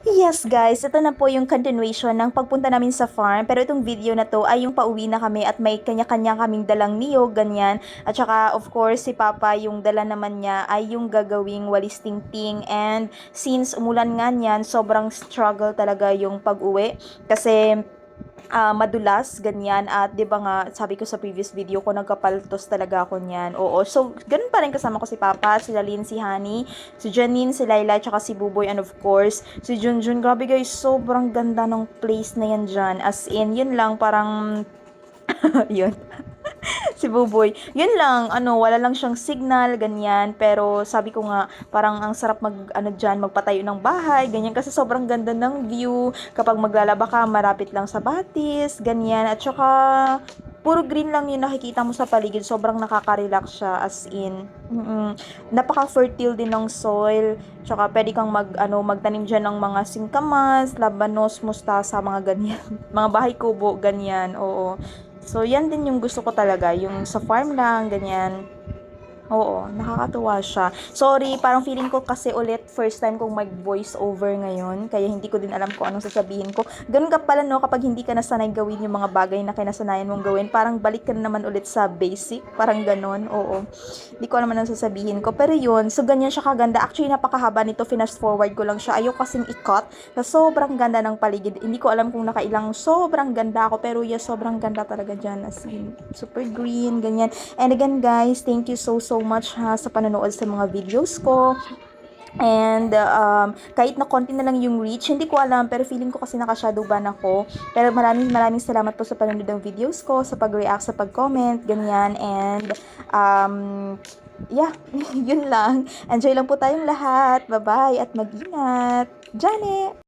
Yes guys, ito na po yung continuation ng pagpunta namin sa farm. Pero itong video na to ay yung pauwi na kami at may kanya-kanya kaming dalang niyog, ganyan. At saka of course si Papa yung dala naman niya ay yung gagawing walis tingting. And since umulan nga niyan, sobrang struggle talaga yung pag-uwi. Kasi madulas, ganyan. At 'di ba nga, sabi ko sa previous video ko, nagkapaltos talaga ako niyan. Oo, so ganun pa rin kasama ko si Papa, si Lalin, si Honey, si Janine, si Laila, tsaka si Buboy, and of course, si Junjun. Grabe guys, sobrang ganda ng place na yan dyan. As in, yun lang, parang, yun. Si Buboy. Yun lang, ano, wala lang siyang signal, ganyan. Pero sabi ko nga, parang ang sarap ano dyan, magpatayo ng bahay, ganyan. Kasi sobrang ganda ng view. Kapag maglalaba ka, marapit lang sa batis, ganyan. At saka, puro green lang yung nakikita mo sa paligid. Sobrang nakaka-relax siya, as in. Napaka-fertile din ng soil. Tsaka pwede kang magtanim dyan ng mga singkamas, labanos, mustasa, mga ganyan. Mga bahay kubo, ganyan. Oo. So, yan din yung gusto ko talaga, yung sa farm lang, ganyan. Oo, nakakatuwa siya. Sorry, parang feeling ko kasi ulit first time kong mag-voice over ngayon, kaya hindi ko din alam kung anong sasabihin ko. Ganun ka pala, no, kapag hindi ka nasanay gawin yung mga bagay na kinasanayan mong gawin, parang balik ka na naman ulit sa basic, parang ganun, oo. Hindi ko naman ang sasabihin ko, pero yun, so ganyan siya kaganda. Actually, napakahaba nito, fast forward ko lang siya. Ayaw kasing i-cut, sa sobrang ganda ng paligid. Hindi ko alam kung nakailang sobrang ganda ako, pero yes, sobrang ganda talaga dyan, as in, super green, ganyan. And again guys, thank you so much ha sa panonood sa mga videos ko. And kahit na konti na lang yung reach, hindi ko alam, pero feeling ko kasi naka-shadow ban ako. Pero maraming salamat po sa panonood ng videos ko, sa pag-react, sa pag-comment, ganyan. And um, yeah, yun lang. Enjoy lang po tayong lahat. Bye-bye at mag-ingat. Jane!